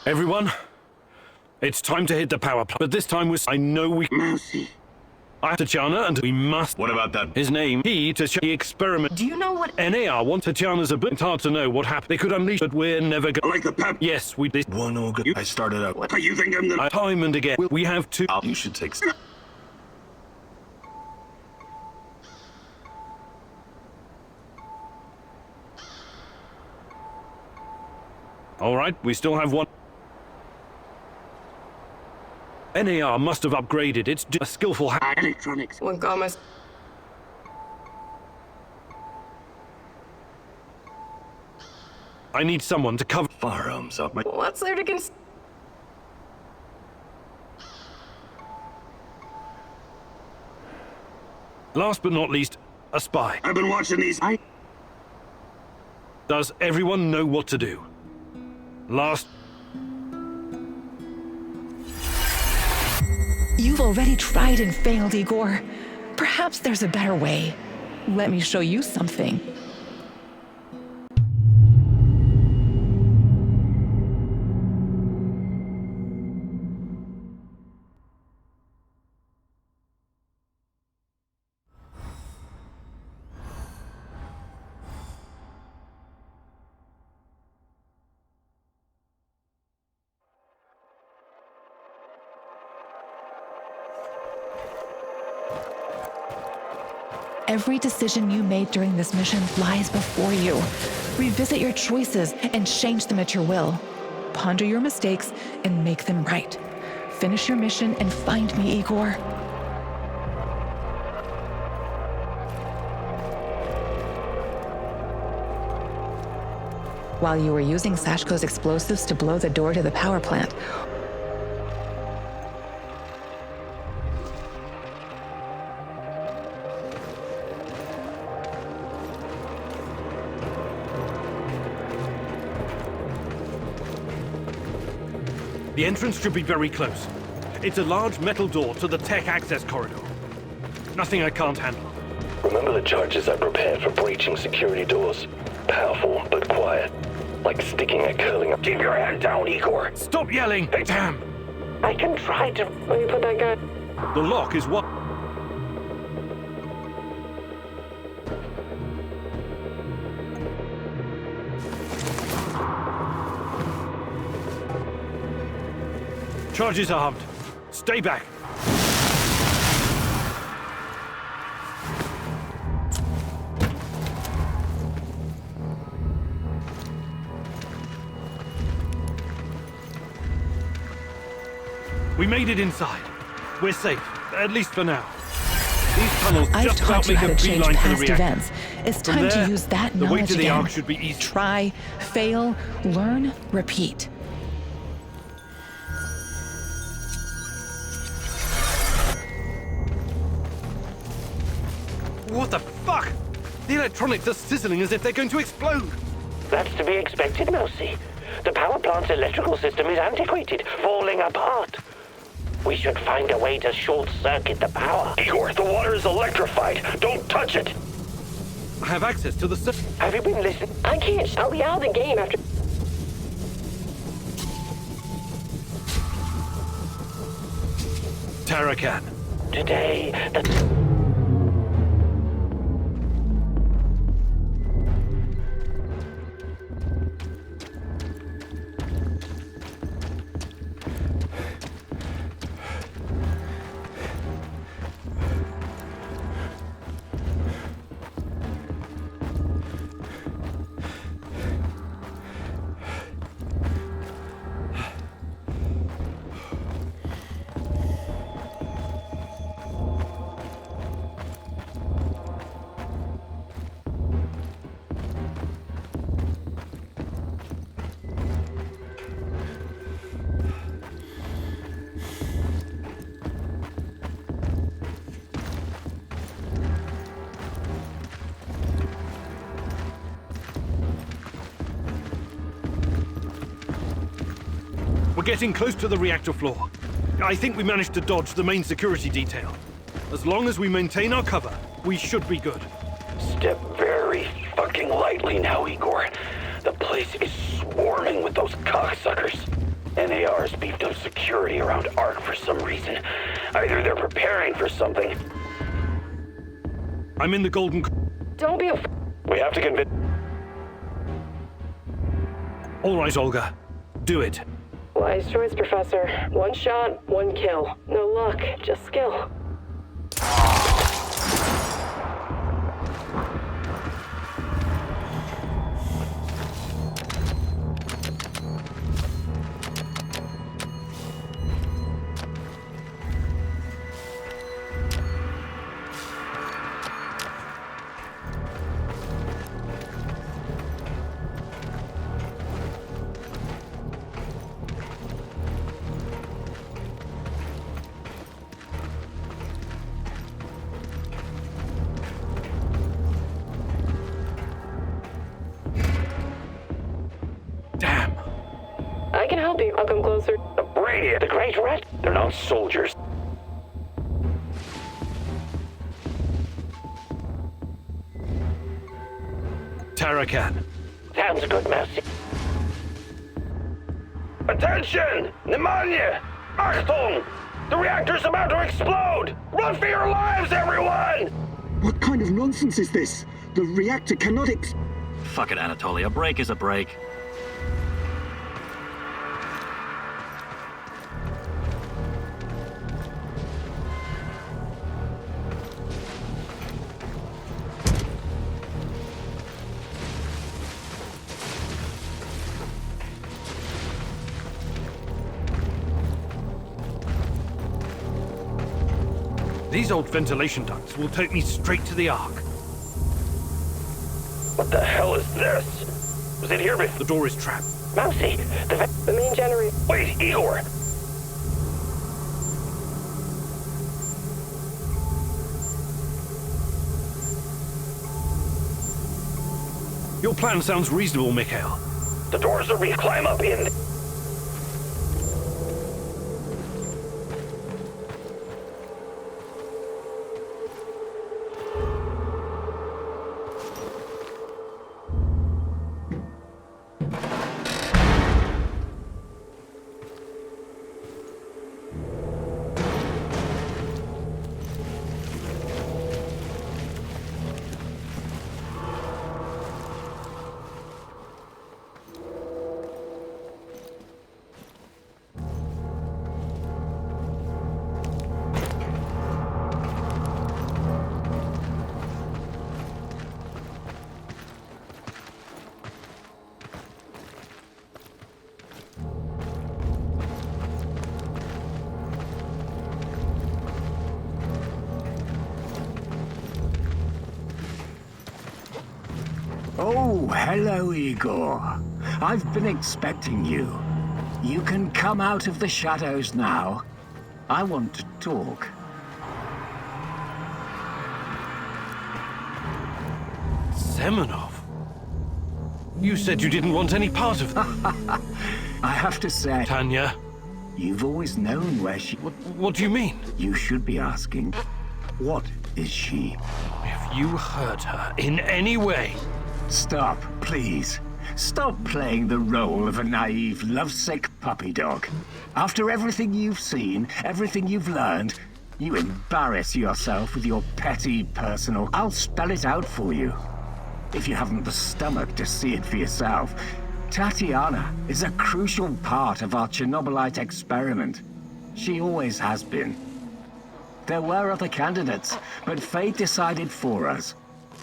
Everyone, it's time to hit the power plant. But this time I know we... Mousy. I Tatiana, and we must... What about that? His name, he, the experiment. Do you know what... NAR want Tatiana's ability. It's hard to know what happened. They could unleash, but we're never going... Like the pep. Yes, we did. One organ. I started out. What? You think I'm the... Time and again. We have to... You should take... All right, we still have one. NAR must have upgraded. It's a skillful hack. Electronics. One commas. I need someone to cover... Firearms up my... What's there to Last but not least, a spy. I've been watching these... Does everyone know what to do? Last... You've already tried and failed, Igor. Perhaps there's a better way. Let me show you something. Every decision you made during this mission lies before you. Revisit your choices and change them at your will. Ponder your mistakes and make them right. Finish your mission and find me, Igor. While you were using Sashko's explosives to blow the door to the power plant, The entrance should be very close. It's a large metal door to the tech access corridor. Nothing I can't handle. Remember the charges I prepared for breaching security doors? Powerful, but quiet. Like sticking a curling up. Keep your hand down, Igor. Stop yelling! Damn! I can try to... Let me put that guy... The lock is what... Charges armed. Stay back. We made it inside. We're safe, at least for now. These tunnels I've just about taught you make how a to change beeline for the past reactor. events. It's From time there, to use that the way knowledge to the again. Ark should be easy. Try, fail, learn, repeat. What the fuck? The electronics are sizzling as if they're going to explode. That's to be expected, Mousy. The power plant's electrical system is antiquated, falling apart. We should find a way to short-circuit the power. Igor, the water is electrified. Don't touch it. I have access to the... Have you been listening? I can't. I'll be out of the game after... Tarakan. Today, the... We're getting close to the reactor floor. I think we managed to dodge the main security detail. As long as we maintain our cover, we should be good. Step very fucking lightly now, Igor. The place is swarming with those cocksuckers. NAR's beefed up security around ARC for some reason. Either they're preparing for something. I'm in the golden... Don't be a We have to convince... All right, Olga. Do it. wise choice, Professor. One shot, one kill. No luck, just skill. Damn. I can help you. I'll come closer. The Brainiac, the Great Rat, they're not soldiers. Tarakan. Sounds good, Mousy. Attention! Pneumonia! Achtung! The reactor's about to explode! Run for your lives, everyone! What kind of nonsense is this? The reactor cannot Fuck it, Anatoly. A break is a break. These old ventilation ducts will take me straight to the Ark. What the hell is this? Was it here before? The door is trapped. Mousy, The main generator. Wait, Igor! Your plan sounds reasonable, Mikhail. The doors are climb up in. Oh, hello, Igor. I've been expecting you. You can come out of the shadows now. I want to talk. Semenov? You said you didn't want any part of them. I have to say, Tanya, you've always known where she... what do you mean? You should be asking, what is she? If you hurt her in any way... Stop, please. Stop playing the role of a naive, lovesick puppy dog. After everything you've seen, everything you've learned, you embarrass yourself with your petty personal... I'll spell it out for you. If you haven't the stomach to see it for yourself, Tatiana is a crucial part of our Chernobylite experiment. She always has been. There were other candidates, but fate decided for us.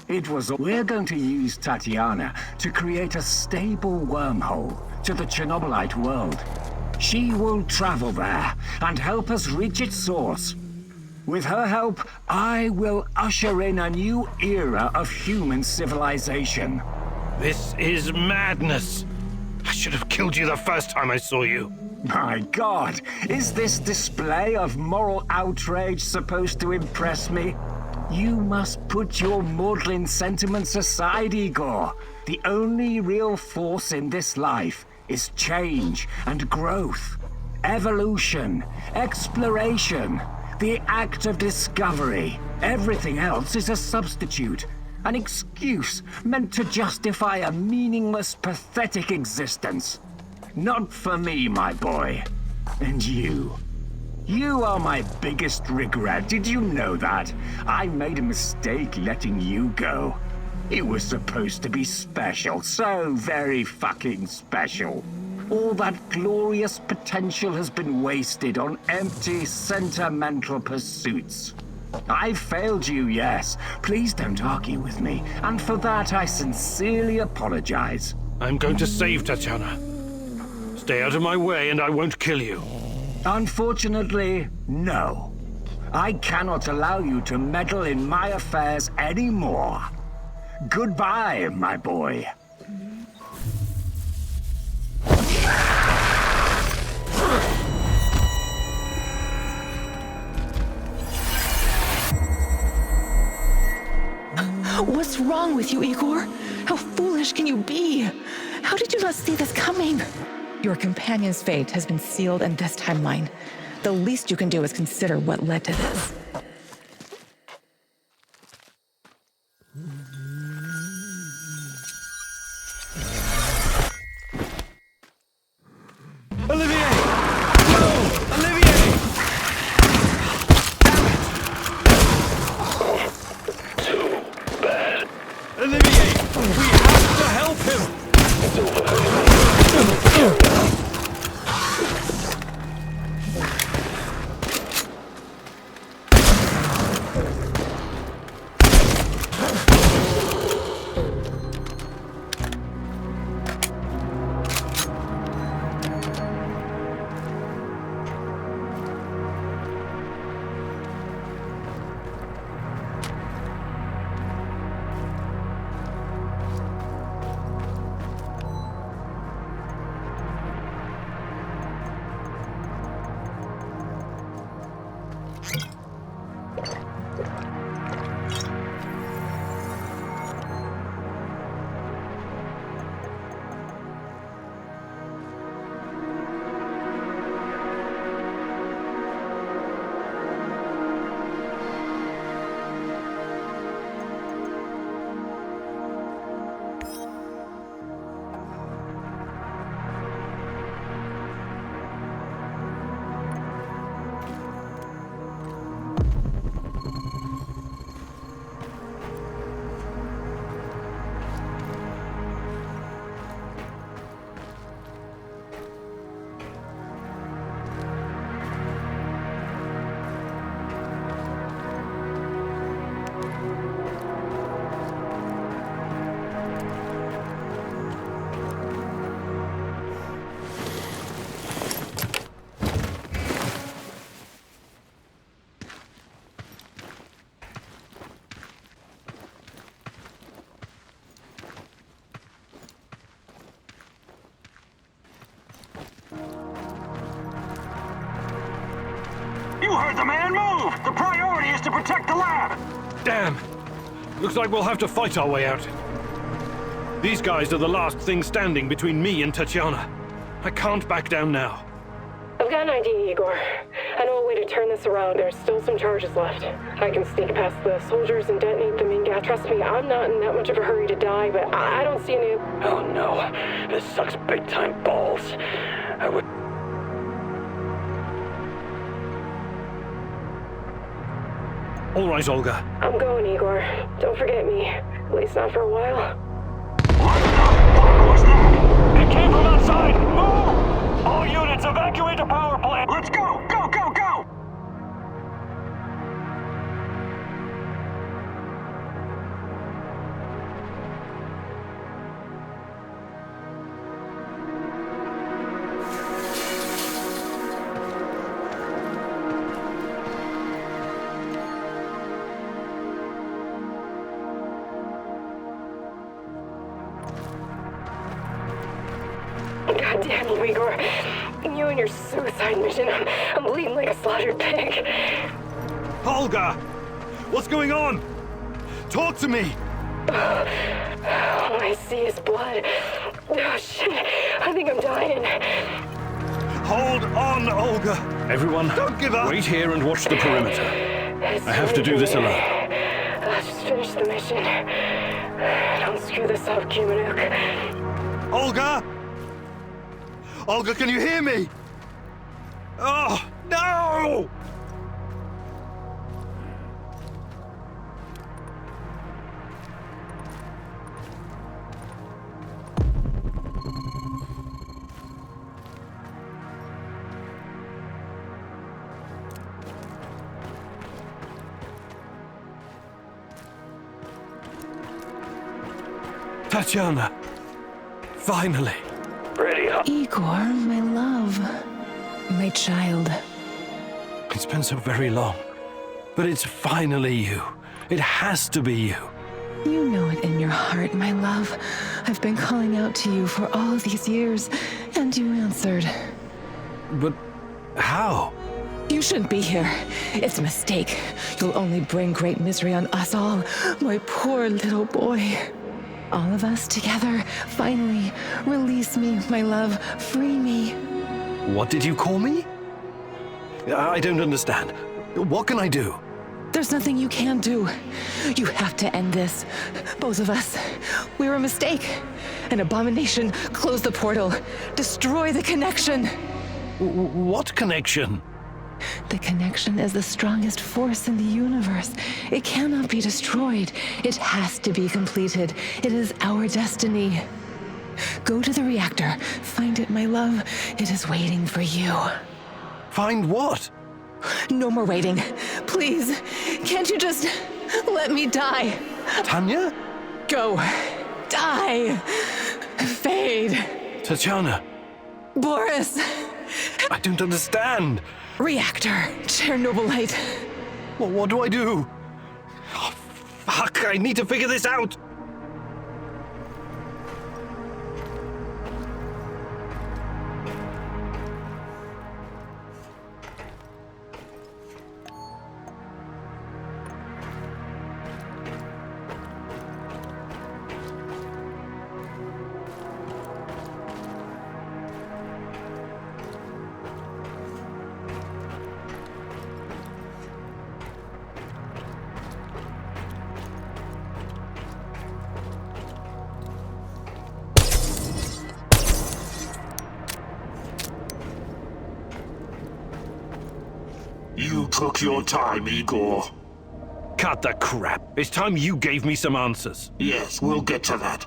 We're going to use Tatiana to create a stable wormhole to the Chernobylite world. She will travel there and help us reach its source. With her help, I will usher in a new era of human civilization. This is madness. I should have killed you the first time I saw you. My God, is this display of moral outrage supposed to impress me? You must put your maudlin sentiments aside, Igor. The only real force in this life is change and growth, evolution, exploration, the act of discovery. Everything else is a substitute, an excuse meant to justify a meaningless, pathetic existence. Not for me, my boy. And you. You are my biggest regret. Did you know that? I made a mistake letting you go. You were supposed to be special. So very fucking special. All that glorious potential has been wasted on empty, sentimental pursuits. I failed you, yes. Please don't argue with me. And for that, I sincerely apologize. I'm going to save Tatiana. Stay out of my way and I won't kill you. Unfortunately, no. I cannot allow you to meddle in my affairs anymore. Goodbye, my boy. What's wrong with you, Igor? How foolish can you be? How did you not see this coming? Your companion's fate has been sealed in this timeline. The least you can do is consider what led to this. Olivier! No! Olivier! Too bad. Olivier! We have to help him! You heard the man move! The priority is to protect the lab! Damn! Looks like we'll have to fight our way out. These guys are the last thing standing between me and Tatiana. I can't back down now. I've got an idea, Igor. I know a way to turn this around. There's still some charges left. I can sneak past the soldiers and detonate them in gas. Trust me, I'm not in that much of a hurry to die, but I don't see any... Oh no, this sucks big time balls. I would... All right, Olga. I'm going, Igor. Don't forget me. At least not for a while. What the fuck was that? It came from outside! Move! All units, evacuate the power plant! Let's go! Go, go, go! God damn you, Igor. You and your suicide mission. I'm bleeding like a slaughtered pig. Olga! What's going on? Talk to me! All I see is blood. Oh, shit. I think I'm dying. Hold on, Olga! Everyone, don't give up! Wait here and watch the perimeter. I have to do this alone. Let's just finish the mission. Don't screw this up, Kumanuk. Olga! Olga, can you hear me? Oh, no! Tatiana! Finally! Ready, huh? Igor, my love. My child. It's been so very long. But it's finally you. It has to be you. You know it in your heart, my love. I've been calling out to you for all these years, and you answered. But how? You shouldn't be here. It's a mistake. You'll only bring great misery on us all. My poor little boy. All of us together, finally. Release me, my love. Free me. What did you call me? I don't understand. What can I do? There's nothing you can do. You have to end this. Both of us. We're a mistake. An abomination. Close the portal. Destroy the connection. What connection? The connection is the strongest force in the universe. It cannot be destroyed. It has to be completed. It is our destiny. Go to the reactor. Find it, my love. It is waiting for you. Find what? No more waiting. Please, can't you just let me die? Tanya? Go. Die. Fade. Tatiana? Boris. I don't understand. Reactor. Chernobylite. What do I do? Oh, fuck, I need to figure this out. You took your time, Igor. Cut the crap. It's time you gave me some answers. Yes, we'll get to that.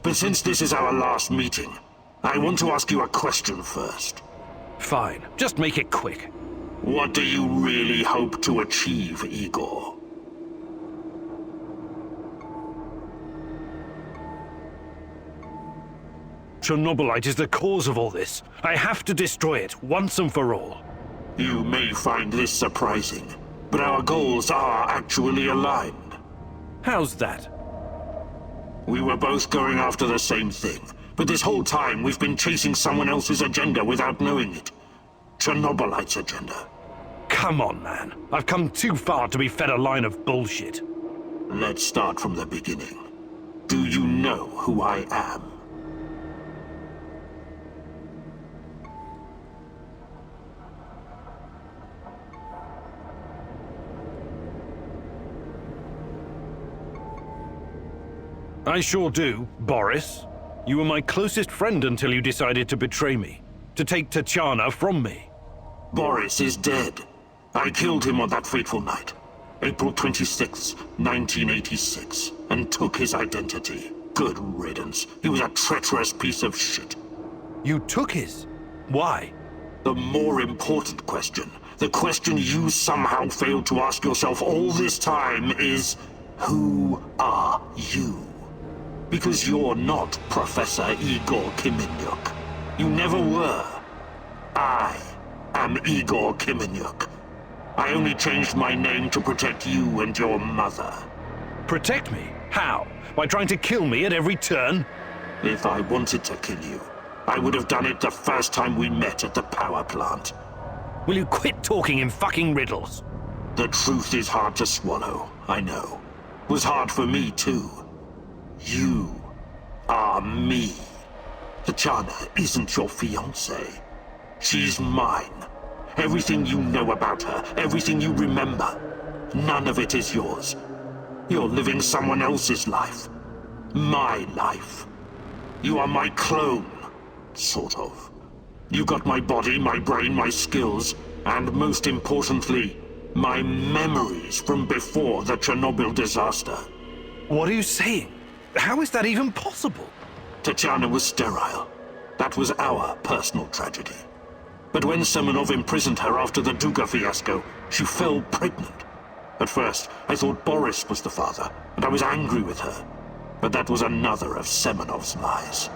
But since this is our last meeting, I want to ask you a question first. Fine. Just make it quick. What do you really hope to achieve, Igor? Chernobylite is the cause of all this. I have to destroy it once and for all. You may find this surprising, but our goals are actually aligned. How's that? We were both going after the same thing, but this whole time we've been chasing someone else's agenda without knowing it. Chernobylite's agenda. Come on, man. I've come too far to be fed a line of bullshit. Let's start from the beginning. Do you know who I am? I sure do, Boris. You were my closest friend until you decided to betray me. To take Tatiana from me. Boris is dead. I killed him on that fateful night, April 26, 1986, and took his identity. Good riddance. He was a treacherous piece of shit. You took his? Why? The more important question, the question you somehow failed to ask yourself all this time is, who are you? Because you're not Professor Igor Kiminyuk. You never were. I am Igor Kiminyuk. I only changed my name to protect you and your mother. Protect me? How? By trying to kill me at every turn? If I wanted to kill you, I would have done it the first time we met at the power plant. Will you quit talking in fucking riddles? The truth is hard to swallow, I know. Was hard for me too. You are me. Tatiana isn't your fiancée. She's mine. Everything you know about her, everything you remember, none of it is yours. You're living someone else's life. My life. You are my clone, sort of. You got my body, my brain, my skills, and most importantly, my memories from before the Chernobyl disaster. What are you saying? How is that even possible? Tatiana was sterile. That was our personal tragedy. But when Semenov imprisoned her after the Duga fiasco, she fell pregnant. At first, I thought Boris was the father, and I was angry with her. But that was another of Semenov's lies.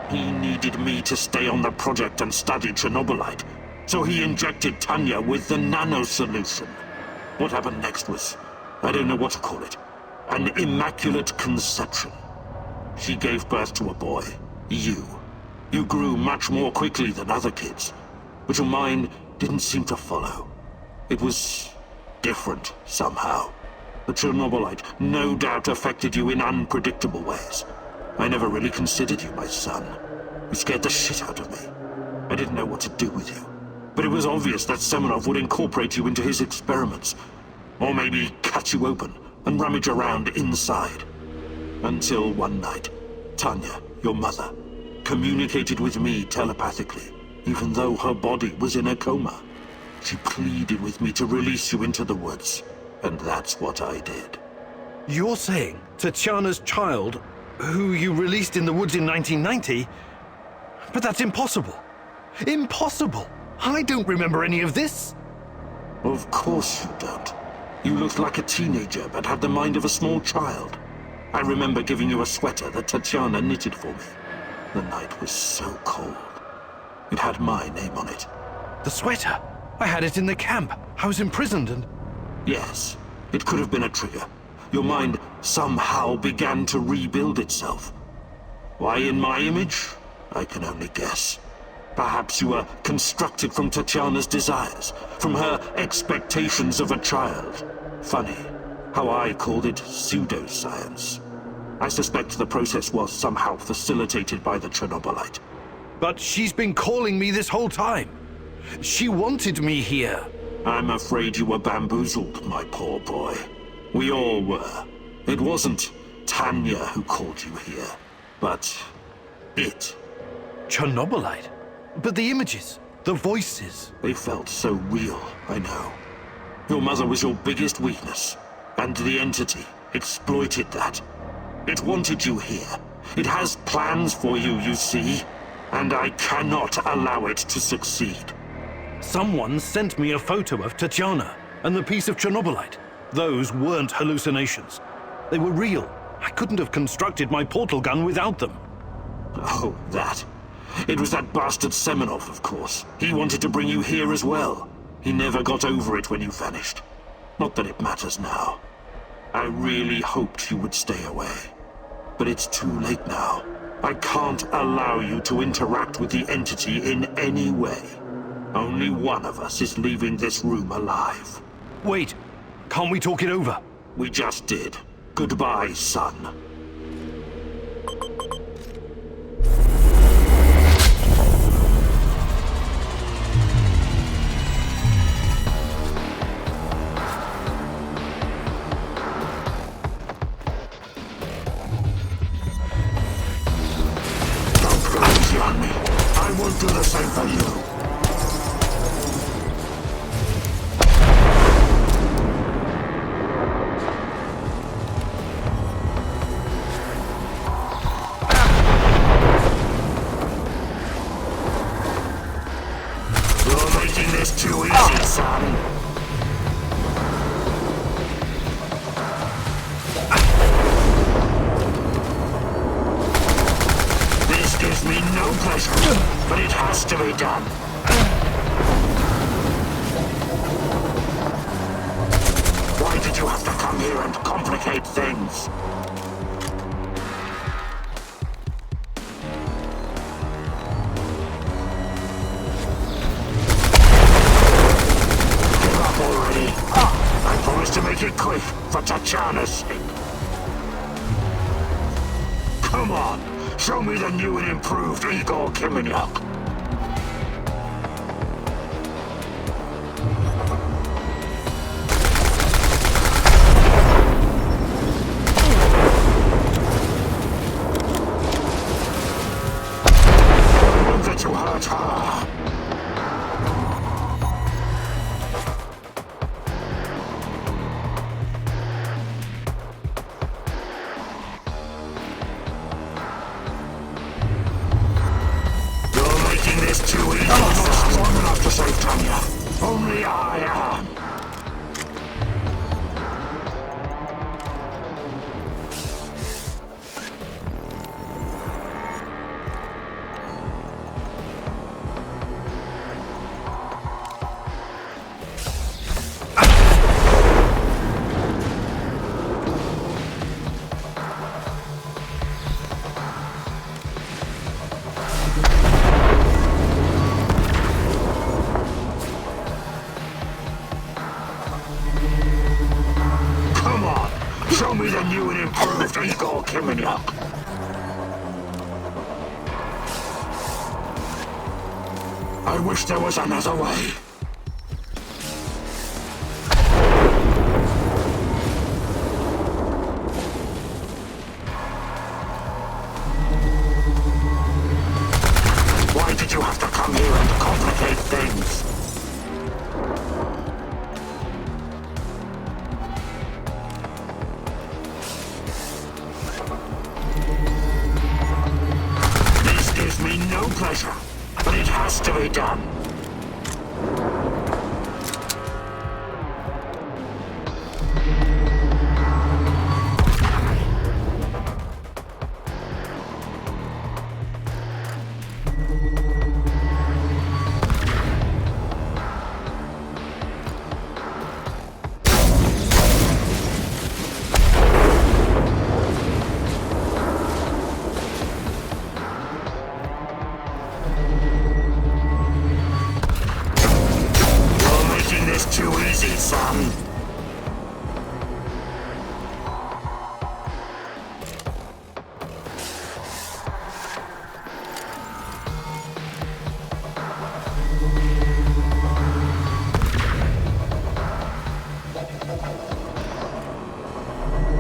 He needed me to stay on the project and study Chernobylite, so he injected Tanya with the nano solution. What happened next was, I don't know what to call it, an immaculate conception. She gave birth to a boy, you. You grew much more quickly than other kids, but your mind didn't seem to follow. It was different somehow. The Chernobylite no doubt affected you in unpredictable ways. I never really considered you my son. You scared the shit out of me. I didn't know what to do with you. But it was obvious that Semenov would incorporate you into his experiments. Or maybe cut you open and rummage around inside. Until one night, Tanya, your mother, communicated with me telepathically, even though her body was in a coma. She pleaded with me to release you into the woods, and that's what I did. You're saying Tatiana's child, who you released in the woods in 1990? But that's impossible. Impossible! I don't remember any of this. Of course you don't. You looked like a teenager, but had the mind of a small child. I remember giving you a sweater that Tatiana knitted for me. The night was so cold. It had my name on it. The sweater? I had it in the camp. I was imprisoned and... Yes, it could have been a trigger. Your mind somehow began to rebuild itself. Why in my image? I can only guess. Perhaps you were constructed from Tatiana's desires, from her expectations of a child. Funny, how I called it pseudoscience. I suspect the process was somehow facilitated by the Chernobylite. But she's been calling me this whole time. She wanted me here. I'm afraid you were bamboozled, my poor boy. We all were. It wasn't Tanya who called you here, but it. Chernobylite? But the images, the voices... They felt so real, I know. Your mother was your biggest weakness, and the entity exploited that. It wanted you here. It has plans for you, you see, and I cannot allow it to succeed. Someone sent me a photo of Tatiana and the piece of Chernobylite. Those weren't hallucinations. They were real. I couldn't have constructed my portal gun without them. Oh, that. It was that bastard Semenov, of course. He wanted to bring you here as well. He never got over it when you vanished. Not that it matters now. I really hoped you would stay away. But it's too late now. I can't allow you to interact with the entity in any way. Only one of us is leaving this room alive. Wait, can't we talk it over? We just did. Goodbye, son. Don't go easy on me. I won't do the same for you. It's too easy, son. This gives me no pleasure, but it has to be done. Why did you have to come here and complicate things? I promise to make it quick for Tatiana's sake. Come on, show me the new and improved Igor Kimenyuk. I want that you hurt her. Tanya. Only I am. Show me the new and improved Igor Kimeniuk. I wish there was another way. Why did you have to come here and complicate things? No pleasure, but it has to be done. Too easy, son.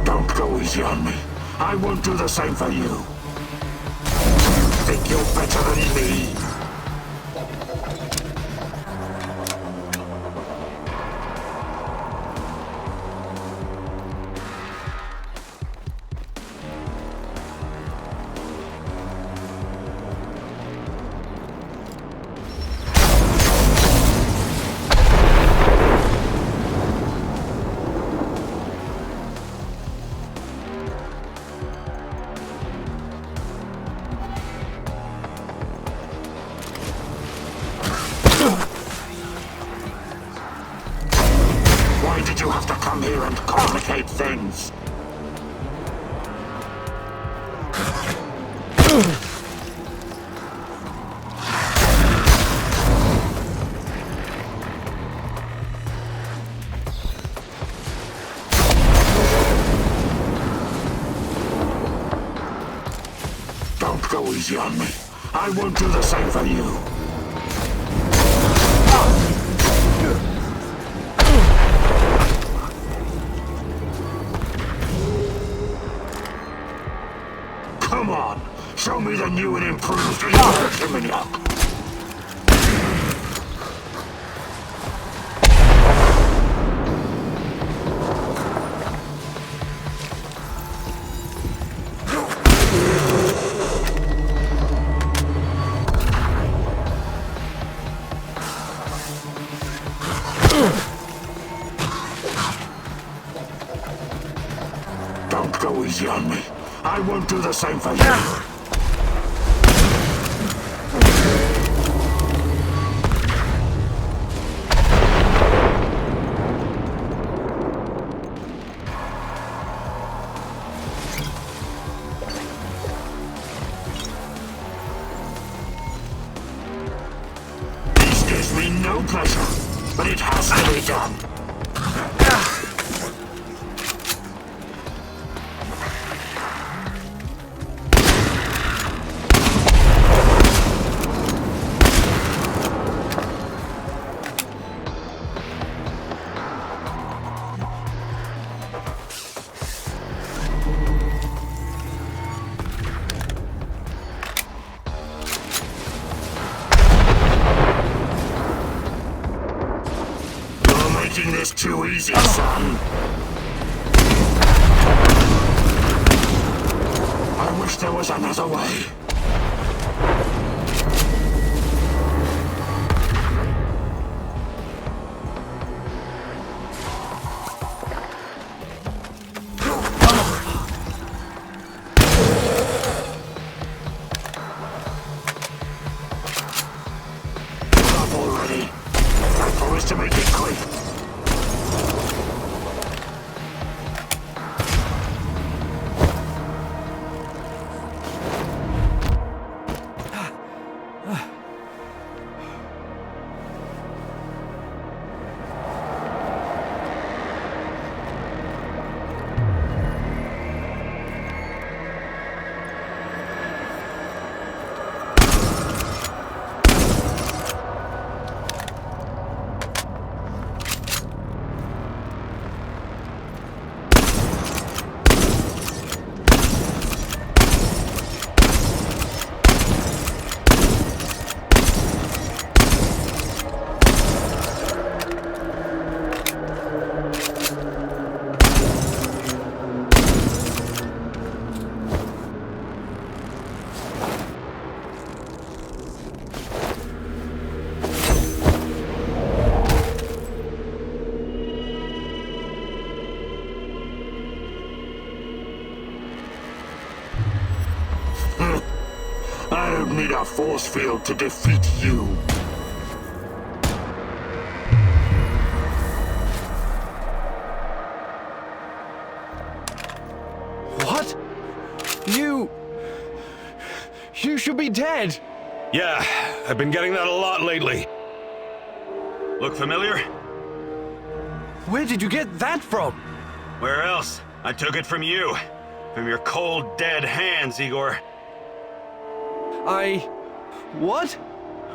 Don't go easy on me. I won't do the same for you. Think you're better than me? Why did you have to come here and complicate things? Don't go easy on me. I won't do the same for you. Come on, show me the new and improved Igor Kimeniuk. Don't go easy on me. I won't do the same for you. This gives me no pleasure, but it has to be done. Making this too easy, son. I wish there was another way. need a force field to defeat you. What? You should be dead. Yeah, I've been getting that a lot lately. Look familiar? Where did you get that from? Where else? I took it from you. From your cold, dead hands, Igor. What?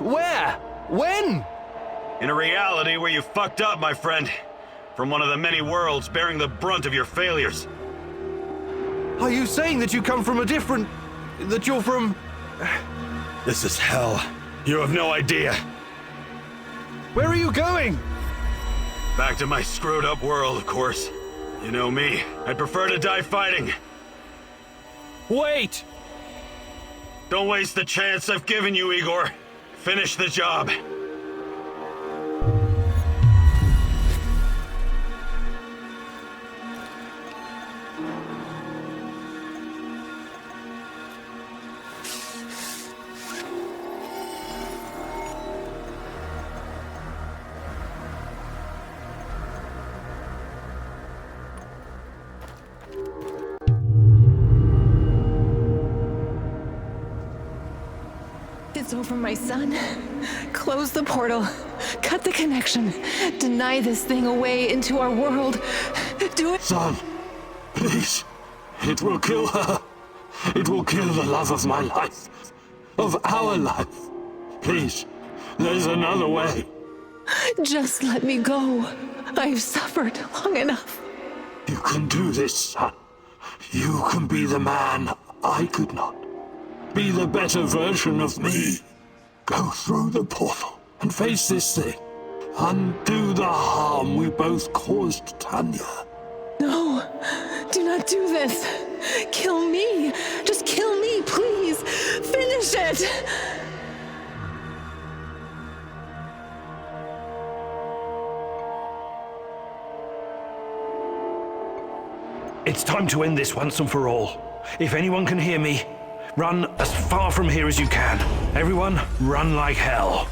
Where? When? In a reality where you fucked up, my friend. From one of the many worlds bearing the brunt of your failures. Are you saying that you come from a different... that you're from... This is hell. You have no idea. Where are you going? Back to my screwed up world, of course. You know me. I'd prefer to die fighting. Wait! Don't waste the chance I've given you, Igor. Finish the job. It's over, my son. Close the portal. Cut the connection. Deny this thing away into our world. Do it. Son, please. It will kill her. It will kill the love of my life. Of our life. Please, there's another way. Just let me go. I've suffered long enough. You can do this, son. You can be the man I could not. Be the better version of me. Go through the portal and face this thing. Undo the harm we both caused Tanya. No, do not do this. Kill me. Just kill me, please. Finish it. It's time to end this once and for all. If anyone can hear me, run as far from here as you can. Everyone, run like hell.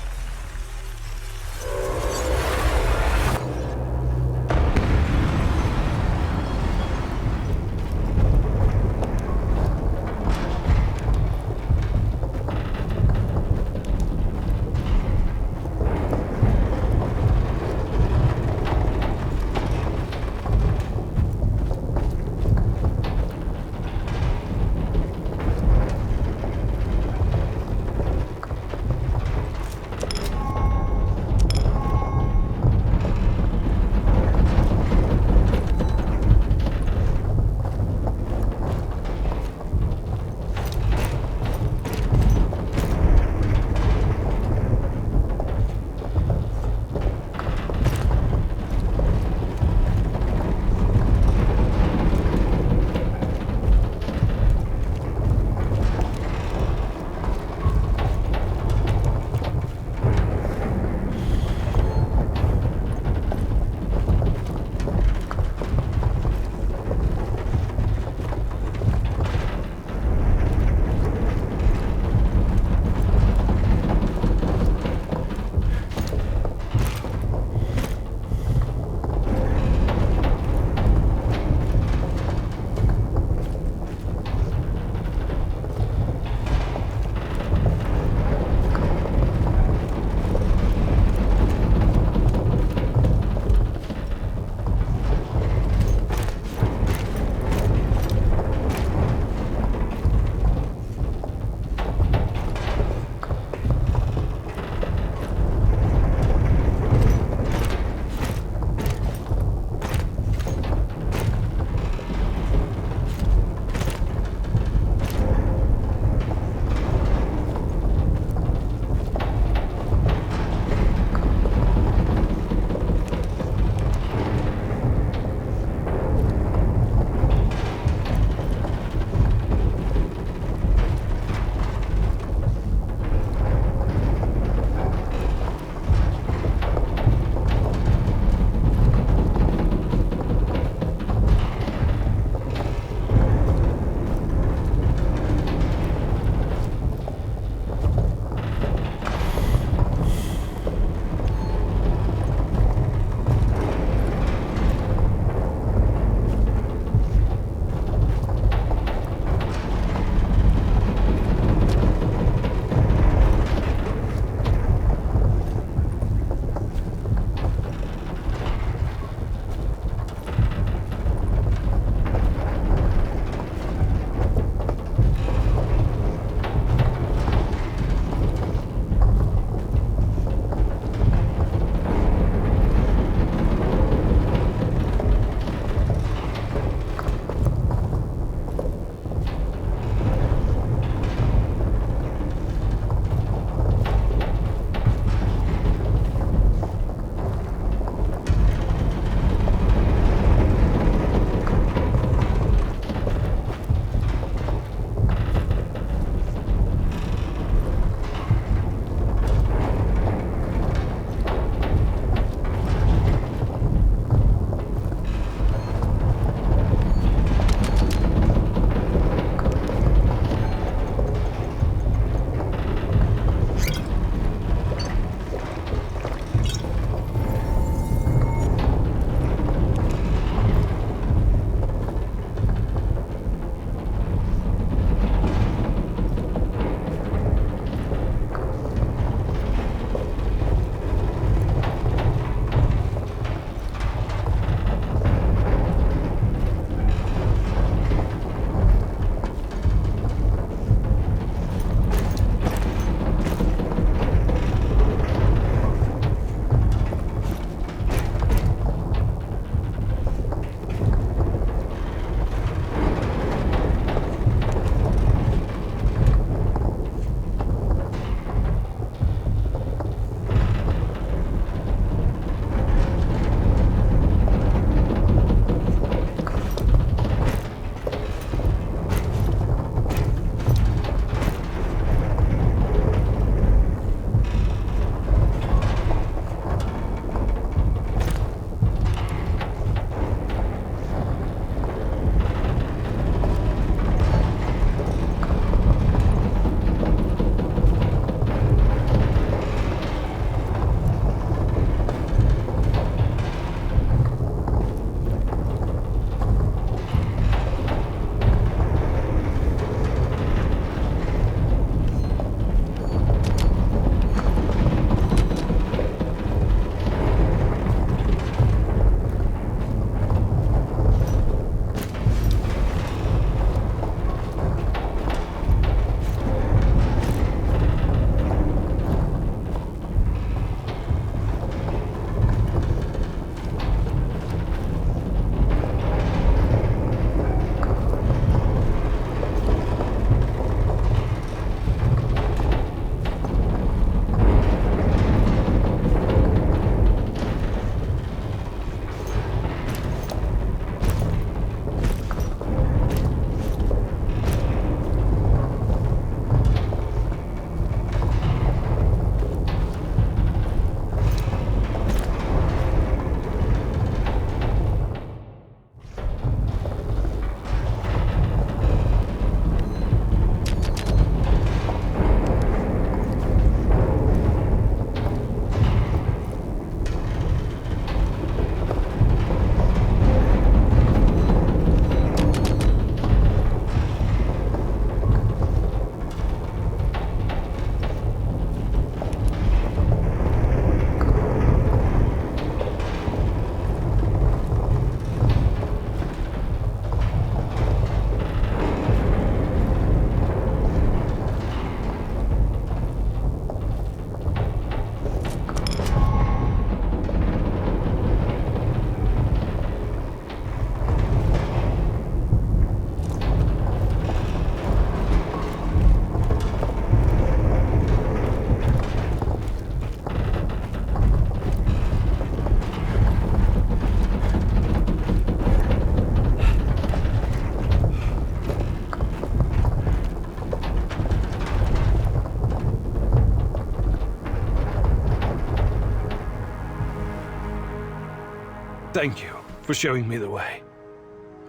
Thank you for showing me the way.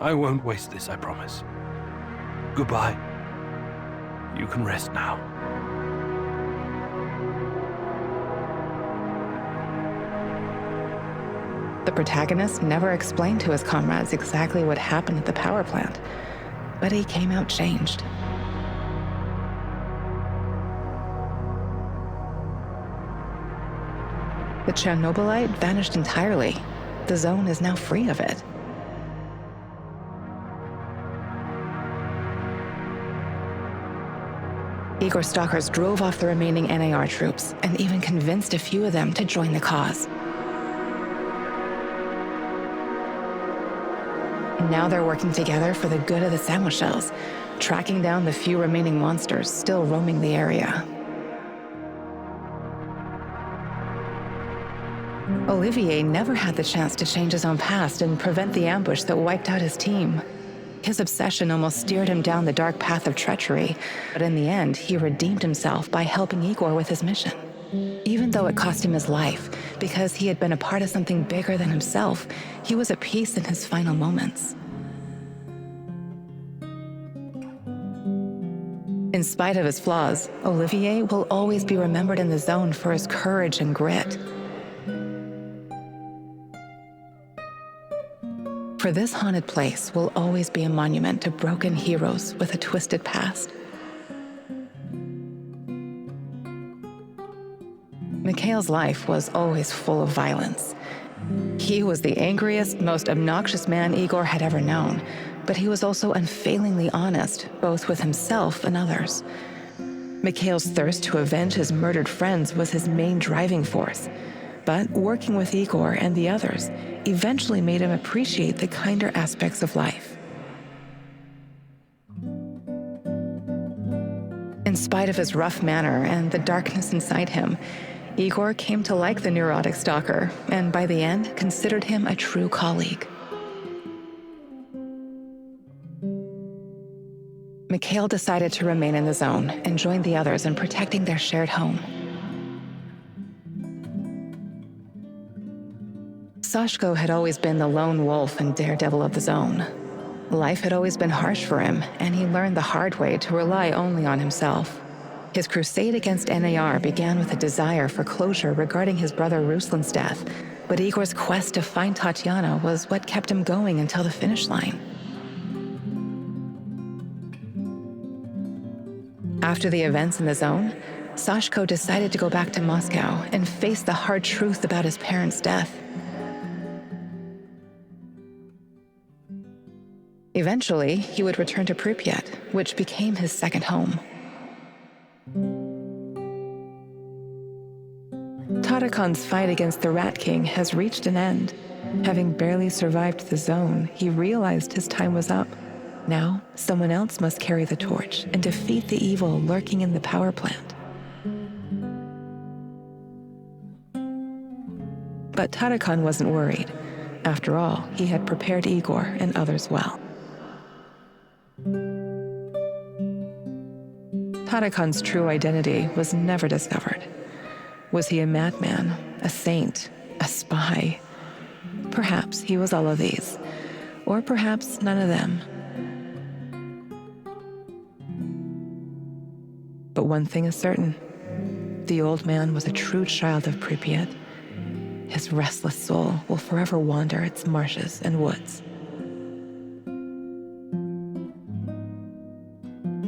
I won't waste this, I promise. Goodbye. You can rest now. The protagonist never explained to his comrades exactly what happened at the power plant, but he came out changed. The Chernobylite vanished entirely. The zone is now free of it. Igor stalkers drove off the remaining NAR troops and even convinced a few of them to join the cause. Now they're working together for the good of the Samoshels, tracking down the few remaining monsters still roaming the area. Olivier never had the chance to change his own past and prevent the ambush that wiped out his team. His obsession almost steered him down the dark path of treachery, but in the end, he redeemed himself by helping Igor with his mission. Even though it cost him his life, because he had been a part of something bigger than himself, he was at peace in his final moments. In spite of his flaws, Olivier will always be remembered in the zone for his courage and grit. For this haunted place will always be a monument to broken heroes with a twisted past. Mikhail's life was always full of violence. He was the angriest, most obnoxious man Igor had ever known, but he was also unfailingly honest, both with himself and others. Mikhail's thirst to avenge his murdered friends was his main driving force, but working with Igor and the others eventually made him appreciate the kinder aspects of life. In spite of his rough manner and the darkness inside him, Igor came to like the neurotic stalker, and by the end, considered him a true colleague. Mikhail decided to remain in the zone and join the others in protecting their shared home. Sashko had always been the lone wolf and daredevil of the zone. Life had always been harsh for him, and he learned the hard way to rely only on himself. His crusade against NAR began with a desire for closure regarding his brother Ruslan's death, but Igor's quest to find Tatiana was what kept him going until the finish line. After the events in the zone, Sashko decided to go back to Moscow and face the hard truth about his parents' death. Eventually, he would return to Pripyat, which became his second home. Tarakon's fight against the Rat King has reached an end. Having barely survived the zone, he realized his time was up. Now, someone else must carry the torch and defeat the evil lurking in the power plant. But Tarakon wasn't worried. After all, he had prepared Igor and others well. Tarakon's true identity was never discovered. Was he a madman, a saint, a spy? Perhaps he was all of these, or perhaps none of them. But one thing is certain. The old man was a true child of Pripyat. His restless soul will forever wander its marshes and woods.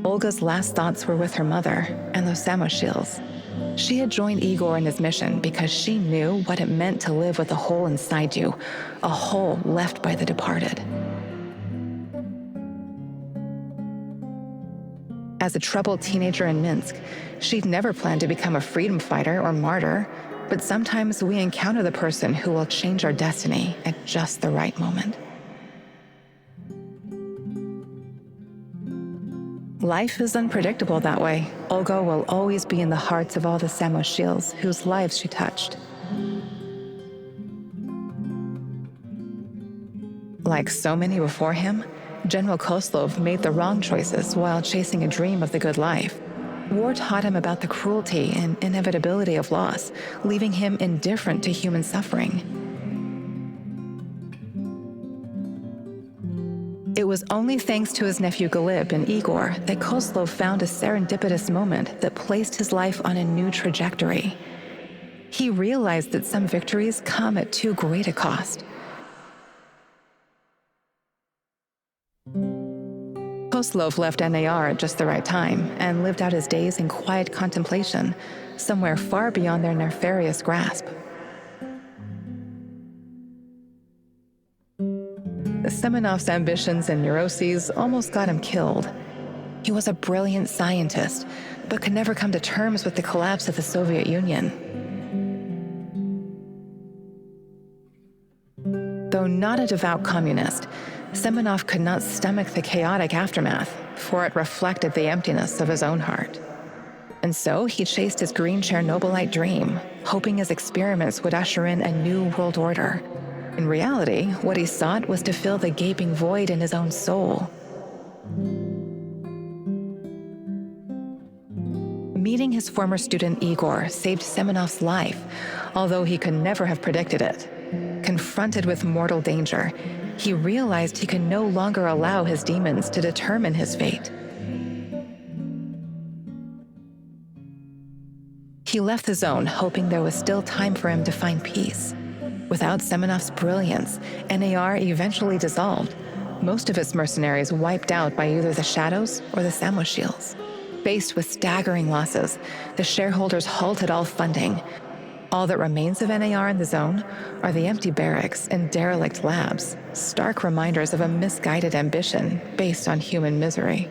Olga's last thoughts were with her mother and those Samoshils. She had joined Igor in his mission because she knew what it meant to live with a hole inside you, a hole left by the departed. As a troubled teenager in Minsk, she'd never planned to become a freedom fighter or martyr, but sometimes we encounter the person who will change our destiny at just the right moment. Life is unpredictable that way. Olga will always be in the hearts of all the Samoshils whose lives she touched. Like so many before him, General Koslov made the wrong choices while chasing a dream of the good life. War taught him about the cruelty and inevitability of loss, leaving him indifferent to human suffering. was only thanks to his nephew Galib and Igor that Kozlov found a serendipitous moment that placed his life on a new trajectory. He realized that some victories come at too great a cost. Kozlov left NAR at just the right time and lived out his days in quiet contemplation, somewhere far beyond their nefarious grasp. Semenov's ambitions and neuroses almost got him killed. He was a brilliant scientist, but could never come to terms with the collapse of the Soviet Union. Though not a devout communist, Semenov could not stomach the chaotic aftermath, for it reflected the emptiness of his own heart. And so he chased his green Chernobylite dream, hoping his experiments would usher in a new world order. In reality, what he sought was to fill the gaping void in his own soul. Meeting his former student Igor saved Semenov's life, although he could never have predicted it. Confronted with mortal danger, he realized he could no longer allow his demons to determine his fate. He left the zone, hoping there was still time for him to find peace. Without Semenov's brilliance, NAR eventually dissolved, most of its mercenaries wiped out by either the Shadows or the Samoshils. Faced with staggering losses, the shareholders halted all funding. All that remains of NAR in the zone are the empty barracks and derelict labs, stark reminders of a misguided ambition based on human misery.